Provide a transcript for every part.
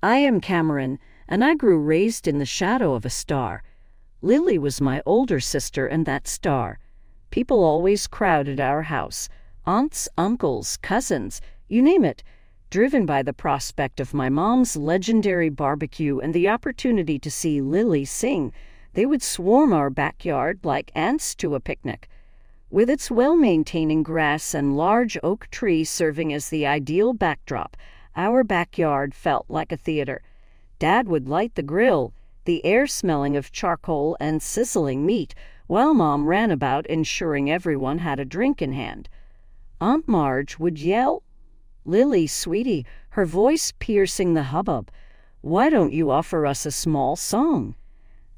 I am Cameron, and I grew raised in the shadow of a star. Lily was my older sister and that star. People always crowded our house. Aunts, uncles, cousins, you name it, driven by the prospect of my mom's legendary barbecue and the opportunity to see Lily sing. They would swarm our backyard like ants to a picnic. With its well-maintaining grass and large oak tree serving as the ideal backdrop, our backyard felt like a theater. Dad would light the grill, the air smelling of charcoal and sizzling meat, while Mom ran about ensuring everyone had a drink in hand. Aunt Marge would yell, "Lily, sweetie," her voice piercing the hubbub, "why don't you offer us a small song?"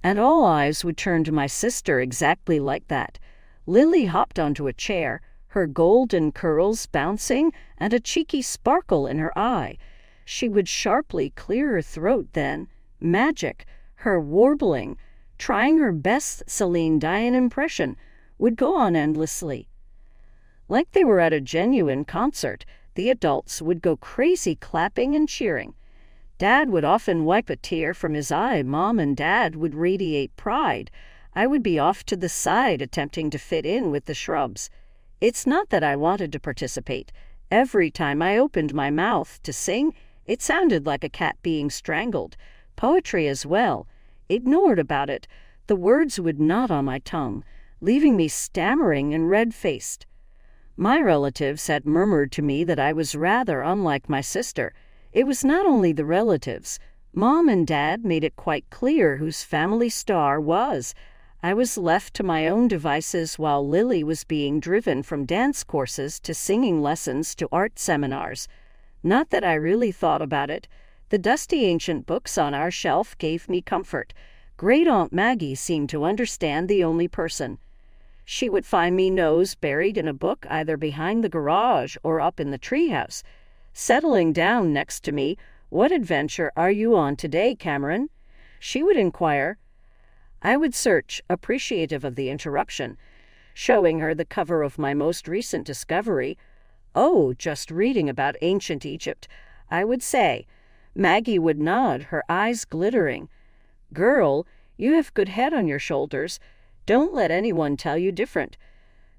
And all eyes would turn to my sister exactly like that. Lily hopped onto a chair, her golden curls bouncing and a cheeky sparkle in her eye. She would sharply clear her throat then. Magic, her warbling, trying her best Celine Dion impression, would go on endlessly. Like they were at a genuine concert, the adults would go crazy clapping and cheering. Dad would often wipe a tear from his eye. Mom and Dad would radiate pride. I would be off to the side attempting to fit in with the shrubs. It's not that I wanted to participate. Every time I opened my mouth to sing, it sounded like a cat being strangled. Poetry as well. Ignored about it. The words would knot on my tongue, leaving me stammering and red-faced. My relatives had murmured to me that I was rather unlike my sister. It was not only the relatives. Mom and Dad made it quite clear whose family star was. I was left to my own devices while Lily was being driven from dance courses to singing lessons to art seminars. Not that I really thought about it. The dusty ancient books on our shelf gave me comfort. Great Aunt Maggie seemed to understand the only person. She would find me nose buried in a book either behind the garage or up in the treehouse. Settling down next to me, "What adventure are you on today, Cameron?" she would inquire. I would search, appreciative of the interruption, showing her the cover of my most recent discovery. "Oh, just reading about ancient Egypt," I would say. Maggie would nod, her eyes glittering. "Girl, you have good head on your shoulders. Don't let anyone tell you different."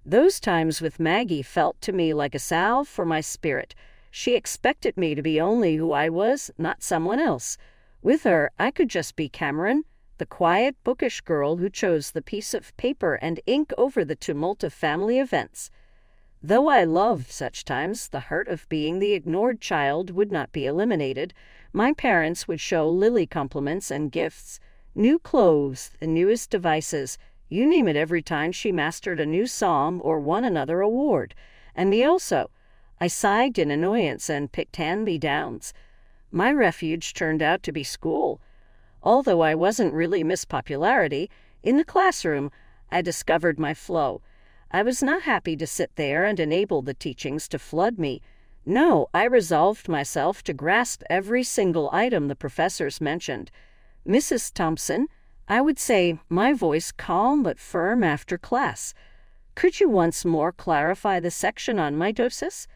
Those times with Maggie felt to me like a salve for my spirit. She expected me to be only who I was, not someone else. With her, I could just be Cameron, the quiet, bookish girl who chose the piece of paper and ink over the tumult of family events. Though I loved such times, the hurt of being the ignored child would not be eliminated. My parents would show Lily compliments and gifts, new clothes, the newest devices, you name it, every time she mastered a new psalm or won another award. And me also. I sighed in annoyance and picked hand-me-downs. My refuge turned out to be school. Although I wasn't really Miss Popularity, in the classroom I discovered my flow. I was not happy to sit there and enable the teachings to flood me. No, I resolved myself to grasp every single item the professors mentioned. "Mrs. Thompson," I would say, my voice calm but firm after class, "could you once more clarify the section on mitosis?"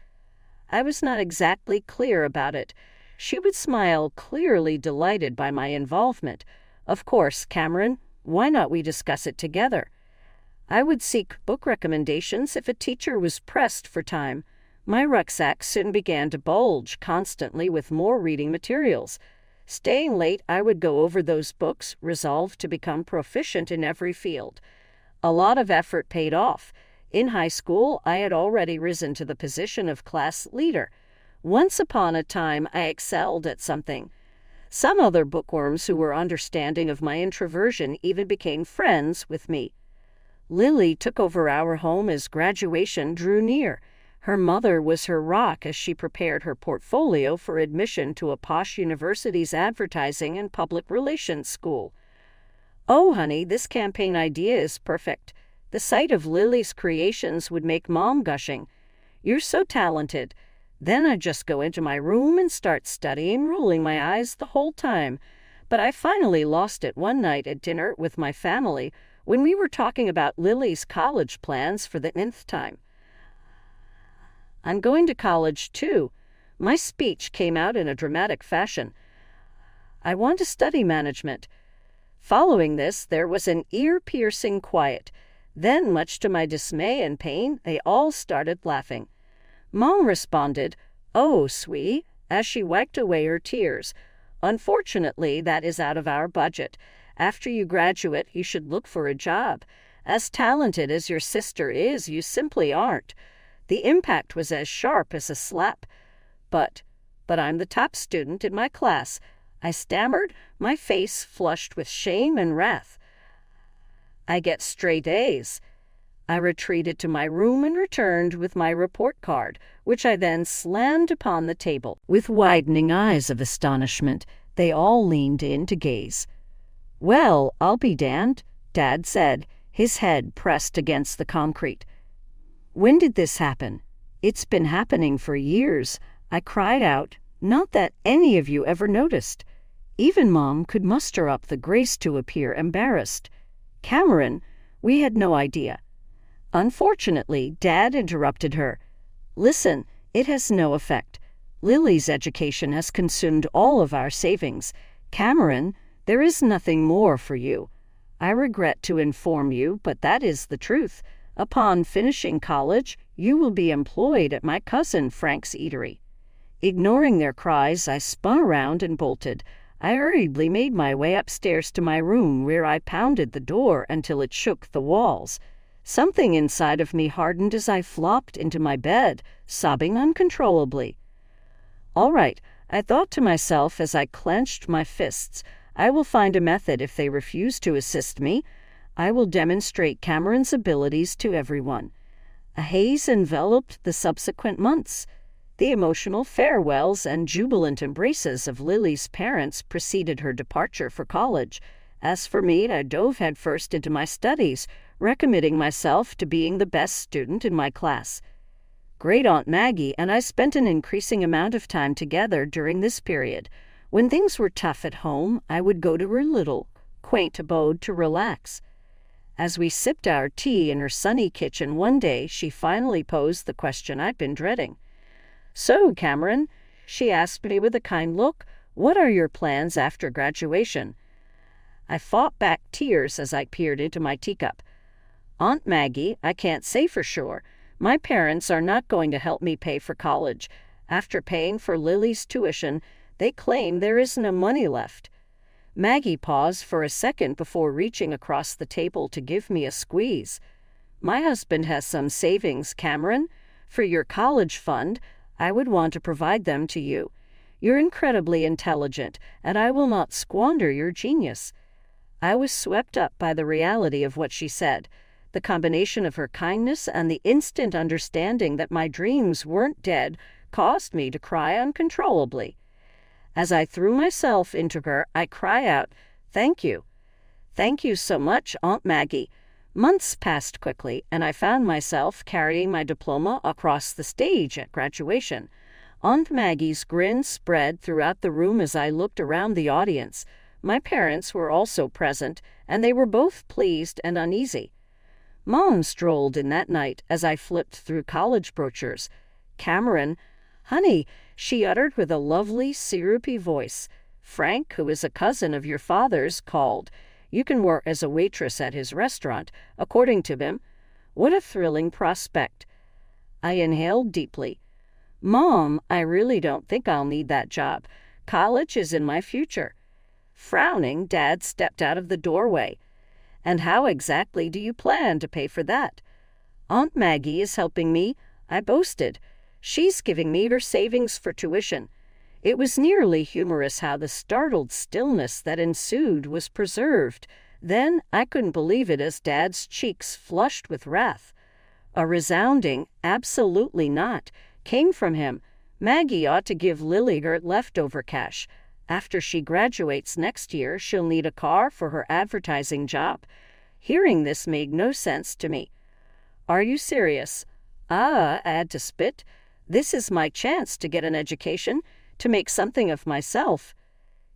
I was not exactly clear about it. She would smile, clearly delighted by my involvement. "Of course, Cameron, why not we discuss it together?" I would seek book recommendations if a teacher was pressed for time. My rucksack soon began to bulge constantly with more reading materials. Staying late, I would go over those books, resolved to become proficient in every field. A lot of effort paid off. In high school, I had already risen to the position of class leader. Once upon a time, I excelled at something. Some other bookworms who were understanding of my introversion even became friends with me. Lily took over our home as graduation drew near. Her mother was her rock as she prepared her portfolio for admission to a posh university's advertising and public relations school. "Oh, honey, this campaign idea is perfect. The sight of Lily's creations would make Mom gushing. You're so talented." Then I'd just go into my room and start studying, rolling my eyes the whole time. But I finally lost it one night at dinner with my family when we were talking about Lily's college plans for the nth time. "I'm going to college, too." My speech came out in a dramatic fashion. I want to study management." Following this, there was an ear-piercing quiet. Then, much to my dismay and pain, they all started laughing. Mom responded, "Oh, sweetie," as she wiped away her tears. "Unfortunately, that is out of our budget. After you graduate, you should look for a job. As talented as your sister is, you simply aren't." The impact was as sharp as a slap. But I'm the top student in my class," I stammered, my face flushed with shame and wrath. "I get straight A's." I retreated to my room and returned with my report card, which I then slammed upon the table. With widening eyes of astonishment, they all leaned in to gaze. "Well, I'll be damned," Dad said, his head pressed against the concrete. "When did this happen?" "It's been happening for years," I cried out. "Not that any of you ever noticed." Even Mom could muster up the grace to appear embarrassed. "Cameron, we had no idea." Unfortunately, Dad interrupted her. "Listen, it has no effect. Lily's education has consumed all of our savings. Cameron, there is nothing more for you. I regret to inform you, but that is the truth. Upon finishing college, you will be employed at my cousin Frank's eatery." Ignoring their cries, I spun around and bolted. I hurriedly made my way upstairs to my room, where I pounded the door until it shook the walls. Something inside of me hardened as I flopped into my bed, sobbing uncontrollably. "All right," I thought to myself as I clenched my fists. "I will find a method if they refuse to assist me. I will demonstrate Cameron's abilities to everyone." A haze enveloped the subsequent months. The emotional farewells and jubilant embraces of Lily's parents preceded her departure for college. As for me, I dove headfirst into my studies, recommitting myself to being the best student in my class. Great Aunt Maggie and I spent an increasing amount of time together during this period. When things were tough at home, I would go to her little, quaint abode to relax. As we sipped our tea in her sunny kitchen one day, she finally posed the question I'd been dreading. "So, Cameron," she asked me with a kind look, "what are your plans after graduation?" I fought back tears as I peered into my teacup. "Aunt Maggie, I can't say for sure. My parents are not going to help me pay for college. After paying for Lily's tuition, they claim there is no money left." Maggie paused for a second before reaching across the table to give me a squeeze. "My husband has some savings, Cameron. For your college fund, I would want to provide them to you. You're incredibly intelligent, and I will not squander your genius." I was swept up by the reality of what she said. The combination of her kindness and the instant understanding that my dreams weren't dead caused me to cry uncontrollably. As I threw myself into her, I cried out, "Thank you. Thank you so much, Aunt Maggie." Months passed quickly, and I found myself carrying my diploma across the stage at graduation. Aunt Maggie's grin spread throughout the room as I looked around the audience. My parents were also present, and they were both pleased and uneasy. Mom strolled in that night as I flipped through college brochures. "Cameron, honey," she uttered with a lovely, syrupy voice. "Frank, who is a cousin of your father's, called. You can work as a waitress at his restaurant, according to him. What a thrilling prospect." I inhaled deeply. "Mom, I really don't think I'll need that job. College is in my future." Frowning, Dad stepped out of the doorway. "And how exactly do you plan to pay for that?" "Aunt Maggie is helping me," I boasted. "She's giving me her savings for tuition." It was nearly humorous how the startled stillness that ensued was preserved. Then I couldn't believe it as Dad's cheeks flushed with wrath. A resounding, "Absolutely not," came from him. "Maggie ought to give Lily her leftover cash. After she graduates next year, she'll need a car for her advertising job." Hearing this made no sense to me. "Are you serious?" I had to spit. "This is my chance to get an education, to make something of myself."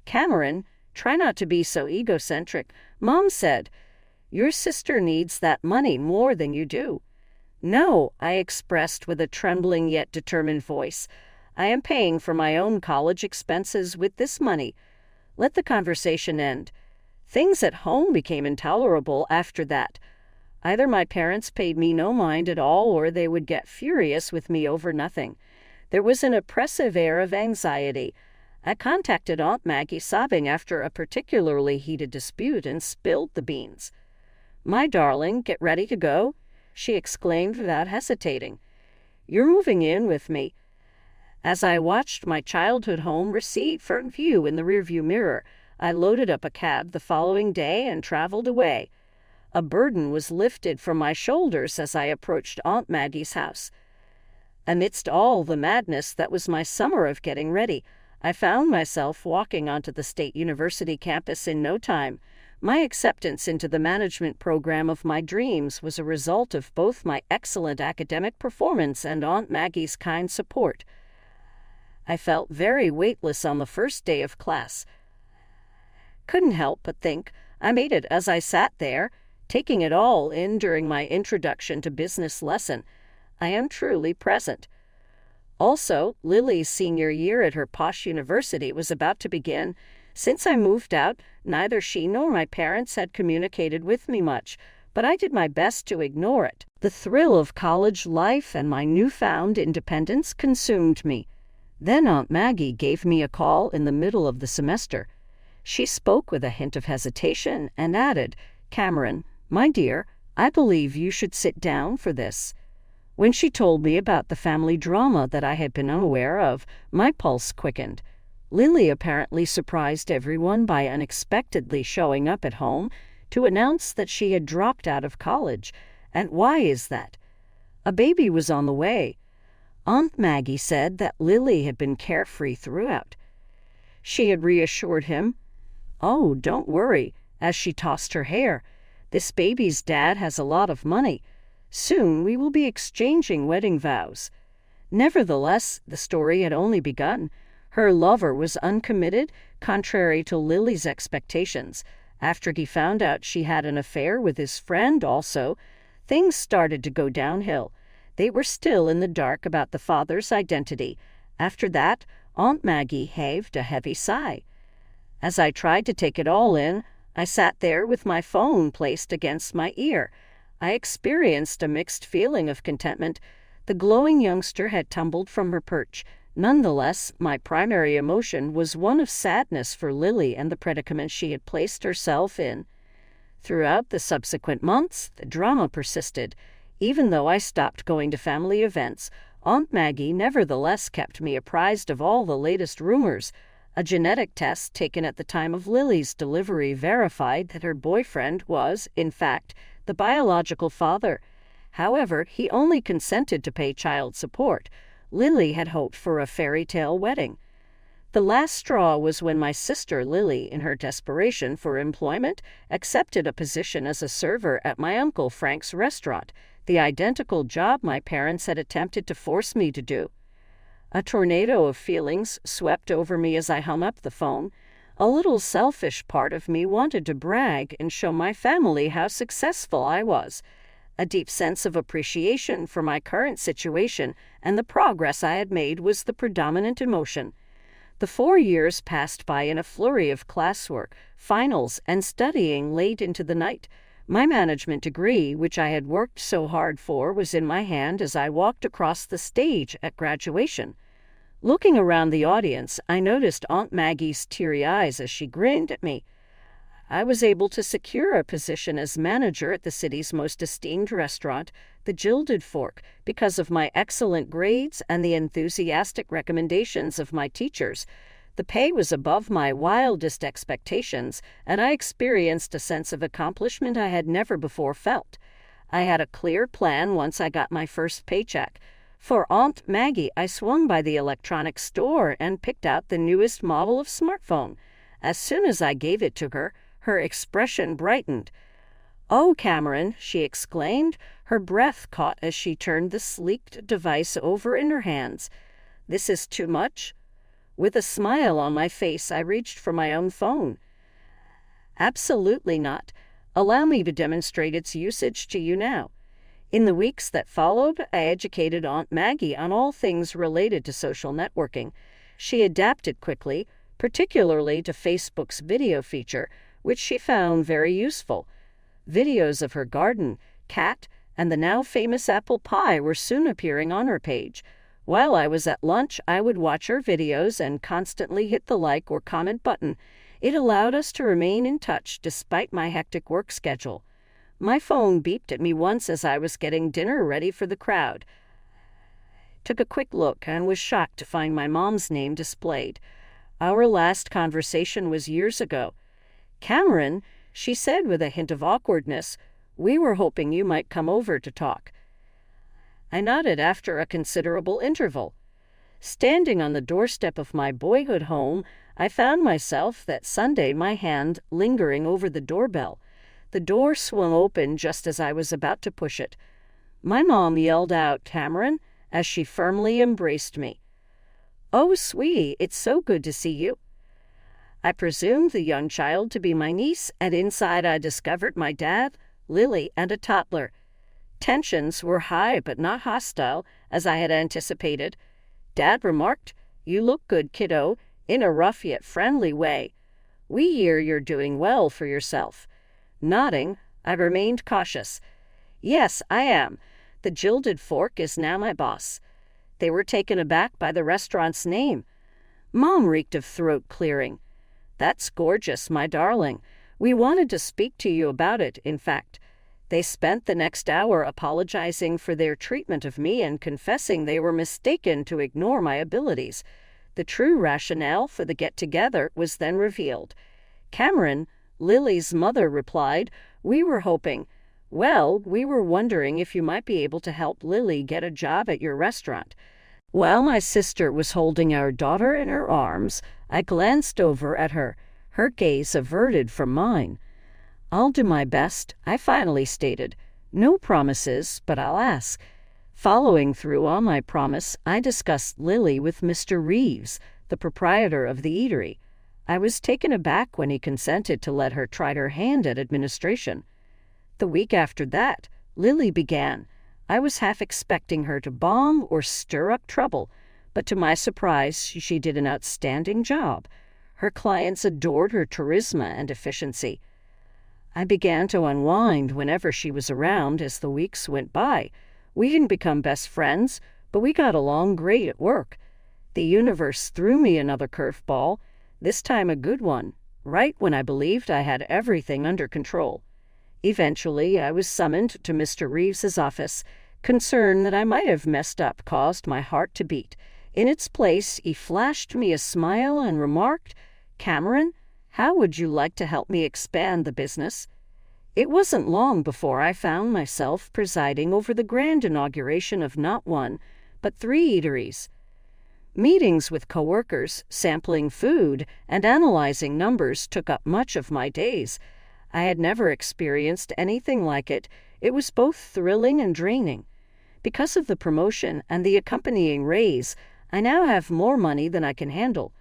"Cameron, try not to be so egocentric," Mom said. "Your sister needs that money more than you do." "No," I expressed with a trembling yet determined voice. "I am paying for my own college expenses with this money." let the conversation end. Things at home became intolerable after that. Either my parents paid me no mind at all, or they would get furious with me over nothing. There was an oppressive air of anxiety. I contacted Aunt Maggie sobbing after a particularly heated dispute and spilled the beans. "My darling, get ready to go," she exclaimed without hesitating. "You're moving in with me." As I watched my childhood home recede from view in the rearview mirror, I loaded up a cab the following day and traveled away. A burden was lifted from my shoulders as I approached Aunt Maggie's house. Amidst all the madness that was my summer of getting ready, I found myself walking onto the State University campus in no time. My acceptance into the management program of my dreams was a result of both my excellent academic performance and Aunt Maggie's kind support. I felt very weightless on the first day of class. Couldn't help but think I made it as I sat there, taking it all in during my introduction to business lesson. I am truly present. Also, Lily's senior year at her posh university was about to begin. Since I moved out, neither she nor my parents had communicated with me much, but I did my best to ignore it. The thrill of college life and my newfound independence consumed me. Then Aunt Maggie gave me a call in the middle of the semester. She spoke with a hint of hesitation and added, "Cameron, my dear, I believe you should sit down for this." When she told me about the family drama that I had been unaware of, my pulse quickened. Lily apparently surprised everyone by unexpectedly showing up at home to announce that she had dropped out of college. And why is that? A baby was on the way. Aunt Maggie said that Lily had been carefree throughout. She had reassured him. "Oh, don't worry," as she tossed her hair. "This baby's dad has a lot of money. Soon we will be exchanging wedding vows." Nevertheless, the story had only begun. Her lover was uncommitted, contrary to Lily's expectations. After he found out she had an affair with his friend also, things started to go downhill. They were still in the dark about the father's identity. After that, Aunt Maggie heaved a heavy sigh. As I tried to take it all in, I sat there with my phone placed against my ear. I experienced a mixed feeling of contentment. The glowing youngster had tumbled from her perch. Nonetheless, my primary emotion was one of sadness for Lily and the predicament she had placed herself in. Throughout the subsequent months, the drama persisted. Even though I stopped going to family events, Aunt Maggie nevertheless kept me apprised of all the latest rumors. A genetic test taken at the time of Lily's delivery verified that her boyfriend was, in fact, the biological father. However, he only consented to pay child support. Lily had hoped for a fairy tale wedding. The last straw was when my sister Lily, in her desperation for employment, accepted a position as a server at my Uncle Frank's restaurant, the identical job my parents had attempted to force me to do. A tornado of feelings swept over me as I hung up the phone. A little selfish part of me wanted to brag and show my family how successful I was. A deep sense of appreciation for my current situation and the progress I had made was the predominant emotion. The 4 years passed by in a flurry of classwork, finals, and studying late into the night. My management degree, which I had worked so hard for, was in my hand as I walked across the stage at graduation. Looking around the audience, I noticed Aunt Maggie's teary eyes as she grinned at me. I was able to secure a position as manager at the city's most esteemed restaurant, the Gilded Fork, because of my excellent grades and the enthusiastic recommendations of my teachers. The pay was above my wildest expectations, and I experienced a sense of accomplishment I had never before felt. I had a clear plan once I got my first paycheck. For Aunt Maggie, I swung by the electronics store and picked out the newest model of smartphone. As soon as I gave it to her, her expression brightened. "Oh, Cameron," she exclaimed. Her breath caught as she turned the sleek device over in her hands. "This is too much?" With a smile on my face, I reached for my own phone. "Absolutely not. Allow me to demonstrate its usage to you now." In the weeks that followed, I educated Aunt Maggie on all things related to social networking. She adapted quickly, particularly to Facebook's video feature, which she found very useful. Videos of her garden, cat, and the now famous apple pie were soon appearing on her page. While I was at lunch, I would watch her videos and constantly hit the like or comment button. It allowed us to remain in touch despite my hectic work schedule. My phone beeped at me once as I was getting dinner ready for the crowd. Took a quick look and was shocked to find my mom's name displayed. Our last conversation was years ago. "Cameron," she said with a hint of awkwardness, "we were hoping you might come over to talk." I nodded after a considerable interval. Standing on the doorstep of my boyhood home, I found myself that Sunday, my hand lingering over the doorbell. The door swung open just as I was about to push it. My mom yelled out, "Cameron," as she firmly embraced me. "Oh, sweetie, it's so good to see you." I presumed the young child to be my niece, and inside I discovered my dad, Lily, and a toddler. Tensions were high but not hostile, as I had anticipated. Dad remarked, "You look good, kiddo," in a rough yet friendly way. "We hear you're doing well for yourself." Nodding, I remained cautious. "Yes, I am. The Gilded Fork is now my boss." They were taken aback by the restaurant's name. Mom reeked of throat clearing. "That's gorgeous, my darling. We wanted to speak to you about it, in fact." They spent the next hour apologizing for their treatment of me and confessing they were mistaken to ignore my abilities. The true rationale for the get-together was then revealed. Cameron, Lily's mother, replied, "We were hoping. Well, we were wondering if you might be able to help Lily get a job at your restaurant." While my sister was holding our daughter in her arms, I glanced over at her, her gaze averted from mine. "I'll do my best," I finally stated. "No promises, but I'll ask." Following through on my promise, I discussed Lily with Mr. Reeves, the proprietor of the eatery. I was taken aback when he consented to let her try her hand at administration. The week after that, Lily began. I was half expecting her to bomb or stir up trouble, but to my surprise, she did an outstanding job. Her clients adored her charisma and efficiency. I began to unwind whenever she was around as the weeks went by. We didn't become best friends, but we got along great at work. The universe threw me another curveball, this time a good one, right when I believed I had everything under control. Eventually, I was summoned to Mr. Reeves's office. Concern that I might have messed up caused my heart to beat. In its place, he flashed me a smile and remarked, "Cameron, how would you like to help me expand the business?" It wasn't long before I found myself presiding over the grand inauguration of not one, but 3 eateries. Meetings with coworkers, sampling food, and analyzing numbers took up much of my days. I had never experienced anything like it. It was both thrilling and draining. Because of the promotion and the accompanying raise, I now have more money than I can handle.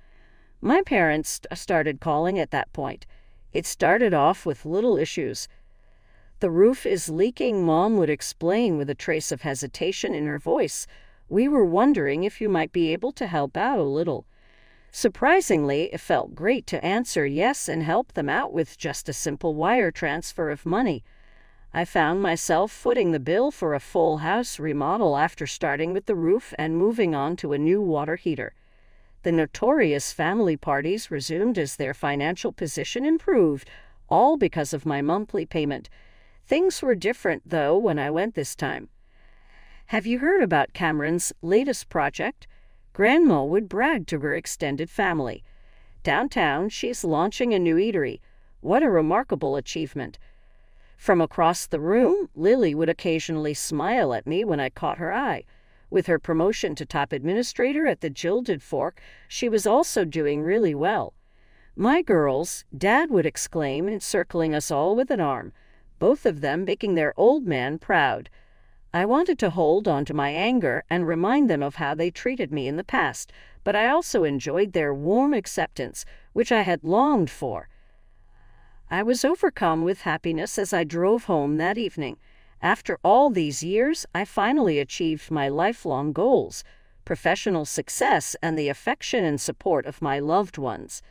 My parents started calling at that point. It started off with little issues. "The roof is leaking," Mom would explain with a trace of hesitation in her voice. "We were wondering if you might be able to help out a little." Surprisingly, it felt great to answer yes and help them out with just a simple wire transfer of money. I found myself footing the bill for a full house remodel after starting with the roof and moving on to a new water heater. The notorious family parties resumed as their financial position improved, all because of my monthly payment. Things were different, though, when I went this time. Have you heard about Cameron's latest project? Grandma would brag to her extended family. Downtown, she's launching a new eatery. What a remarkable achievement. From across the room, Lily would occasionally smile at me when I caught her eye. With her promotion to top administrator at the Gilded Fork, she was also doing really well. "My girls," Dad would exclaim, encircling us all with an arm, both of them making their old man proud. I wanted to hold on to my anger and remind them of how they treated me in the past, but I also enjoyed their warm acceptance, which I had longed for. I was overcome with happiness as I drove home that evening. After all these years, I finally achieved my lifelong goals, professional success, and the affection and support of my loved ones.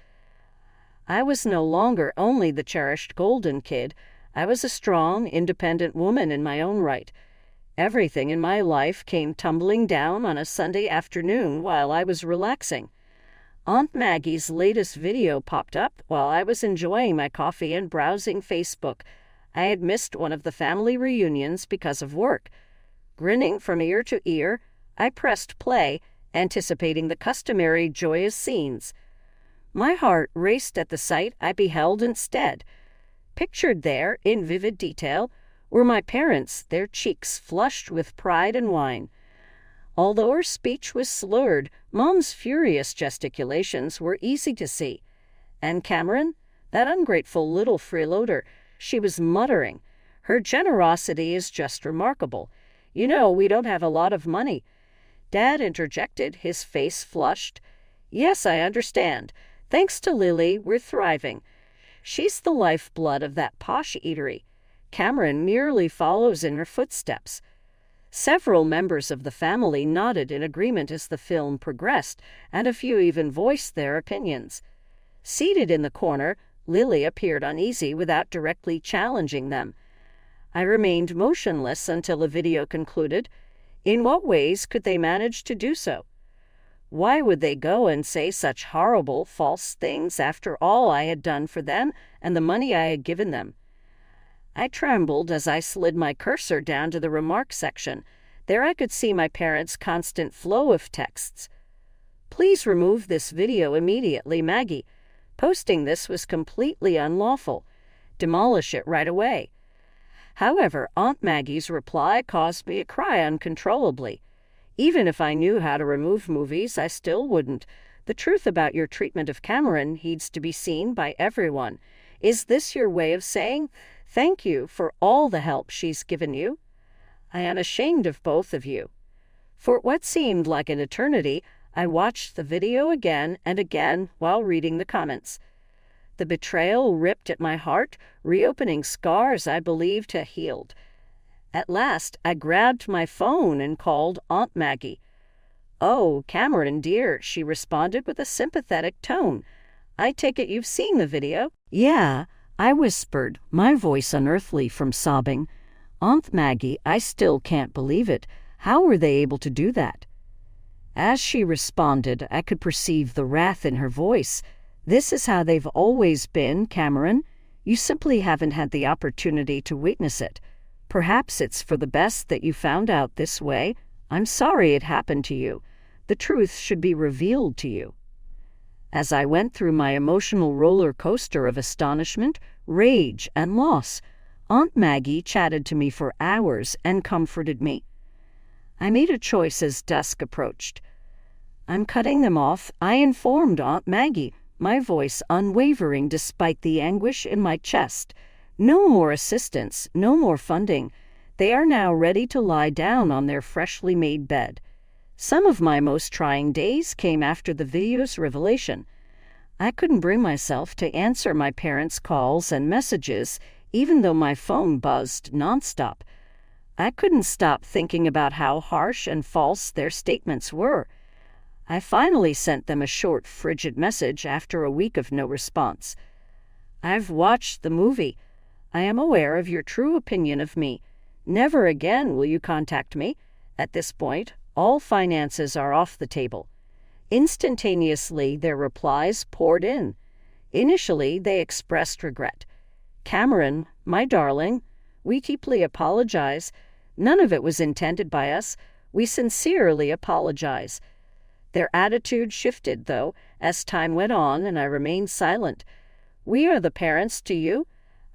I was no longer only the cherished golden kid. I was a strong, independent woman in my own right. Everything in my life came tumbling down on a Sunday afternoon while I was relaxing. Aunt Maggie's latest video popped up while I was enjoying my coffee and browsing Facebook. I had missed one of the family reunions because of work. Grinning from ear to ear, I pressed play, anticipating the customary joyous scenes. My heart raced at the sight I beheld instead. Pictured there, in vivid detail, were my parents, their cheeks flushed with pride and wine. Although her speech was slurred, Mom's furious gesticulations were easy to see. And Cameron, that ungrateful little freeloader, she was muttering, "Her generosity is just remarkable. You know, we don't have a lot of money." Dad interjected, his face flushed. "Yes, I understand. Thanks to Lily, we're thriving. She's the lifeblood of that posh eatery. Cameron merely follows in her footsteps." Several members of the family nodded in agreement as the film progressed, and a few even voiced their opinions. Seated in the corner, Lily appeared uneasy without directly challenging them. I remained motionless until the video concluded. In what ways could they manage to do so? Why would they go and say such horrible, false things after all I had done for them and the money I had given them? I trembled as I slid my cursor down to the remarks section. There I could see my parents' constant flow of texts. "Please remove this video immediately, Maggie. Posting this was completely unlawful. Demolish it right away." However, Aunt Maggie's reply caused me to cry uncontrollably. "Even if I knew how to remove movies, I still wouldn't. The truth about your treatment of Cameron needs to be seen by everyone. Is this your way of saying thank you for all the help she's given you? I am ashamed of both of you." For what seemed like an eternity, I watched the video again and again while reading the comments. The betrayal ripped at my heart, reopening scars I believed had healed. At last, I grabbed my phone and called Aunt Maggie. "Oh, Cameron, dear," she responded with a sympathetic tone. "I take it you've seen the video?" "Yeah," I whispered, my voice unearthly from sobbing. "Aunt Maggie, I still can't believe it. How were they able to do that?" As she responded, I could perceive the wrath in her voice. "This is how they've always been, Cameron. You simply haven't had the opportunity to witness it. Perhaps it's for the best that you found out this way. I'm sorry it happened to you. The truth should be revealed to you." As I went through my emotional roller coaster of astonishment, rage, and loss, Aunt Maggie chatted to me for hours and comforted me. I made a choice as dusk approached. "I'm cutting them off," I informed Aunt Maggie, my voice unwavering despite the anguish in my chest. "No more assistance, no more funding. They are now ready to lie down on their freshly made bed." Some of my most trying days came after the video's revelation. I couldn't bring myself to answer my parents' calls and messages, even though my phone buzzed nonstop. I couldn't stop thinking about how harsh and false their statements were. I finally sent them a short, frigid message after a week of no response. "I've watched the movie. I am aware of your true opinion of me. Never again will you contact me. At this point, all finances are off the table." Instantaneously, their replies poured in. Initially, they expressed regret. "Cameron, my darling, we deeply apologize. None of it was intended by us. We sincerely apologize." Their attitude shifted, though, as time went on and I remained silent. "We are the parents to you.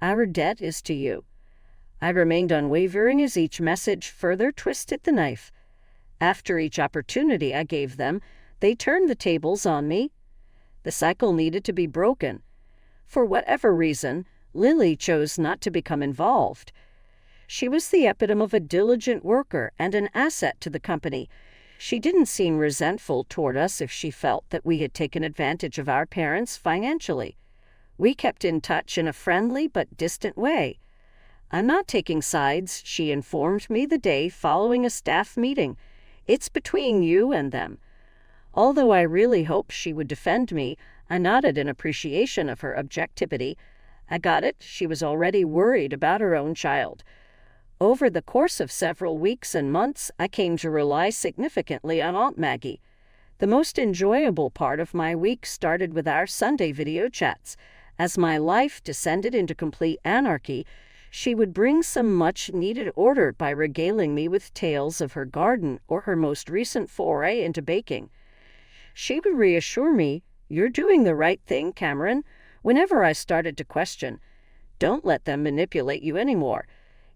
Our debt is to you." I remained unwavering as each message further twisted the knife. After each opportunity I gave them, they turned the tables on me. The cycle needed to be broken. For whatever reason, Lily chose not to become involved. She was the epitome of a diligent worker and an asset to the company. She didn't seem resentful toward us if she felt that we had taken advantage of our parents financially. We kept in touch in a friendly but distant way. "I'm not taking sides," she informed me the day following a staff meeting. "It's between you and them." Although I really hoped she would defend me, I nodded in appreciation of her objectivity. I got it. She was already worried about her own child. Over the course of several weeks and months, I came to rely significantly on Aunt Maggie. The most enjoyable part of my week started with our Sunday video chats. As my life descended into complete anarchy, she would bring some much-needed order by regaling me with tales of her garden or her most recent foray into baking. She would reassure me, "You're doing the right thing, Cameron," whenever I started to question. Don't let them manipulate you anymore.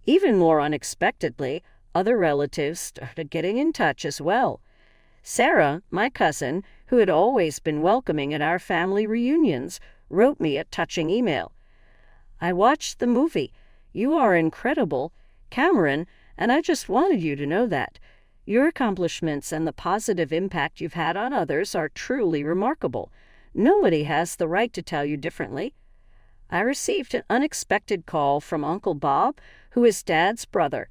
Even more unexpectedly, other relatives started getting in touch as well. Sarah, my cousin, who had always been welcoming at our family reunions, wrote me a touching email. "I watched the movie. You are incredible, Cameron, and I just wanted you to know that. Your accomplishments and the positive impact you've had on others are truly remarkable. Nobody has the right to tell you differently." I received an unexpected call from Uncle Bob, who is Dad's brother.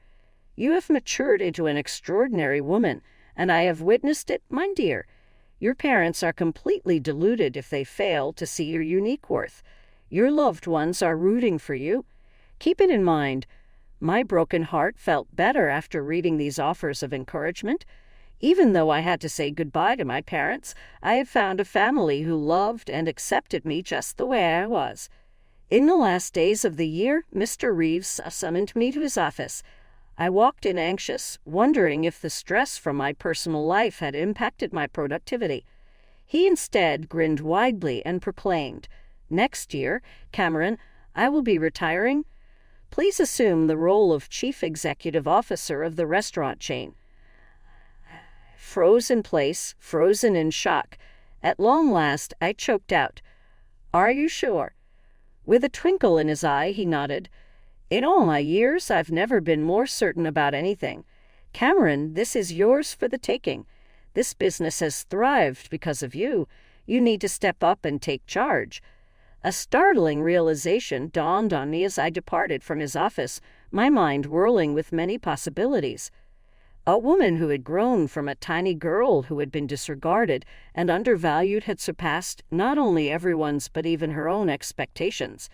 "You have matured into an extraordinary woman, and I have witnessed it, my dear. Your parents are completely deluded if they fail to see your unique worth. Your loved ones are rooting for you. Keep it in mind." My broken heart felt better after reading these offers of encouragement. Even though I had to say goodbye to my parents, I had found a family who loved and accepted me just the way I was. In the last days of the year, Mr. Reeves summoned me to his office. I walked in anxious, wondering if the stress from my personal life had impacted my productivity. He instead grinned widely and proclaimed, "Next year, Cameron, I will be retiring. Please assume the role of Chief Executive Officer of the restaurant chain." Froze in place, frozen in shock. At long last, I choked out, "Are you sure?" With a twinkle in his eye, he nodded. "In all my years, I've never been more certain about anything. Cameron, this is yours for the taking. This business has thrived because of you. You need to step up and take charge." A startling realization dawned on me as I departed from his office, my mind whirling with many possibilities. A woman who had grown from a tiny girl who had been disregarded and undervalued had surpassed not only everyone's but even her own expectations.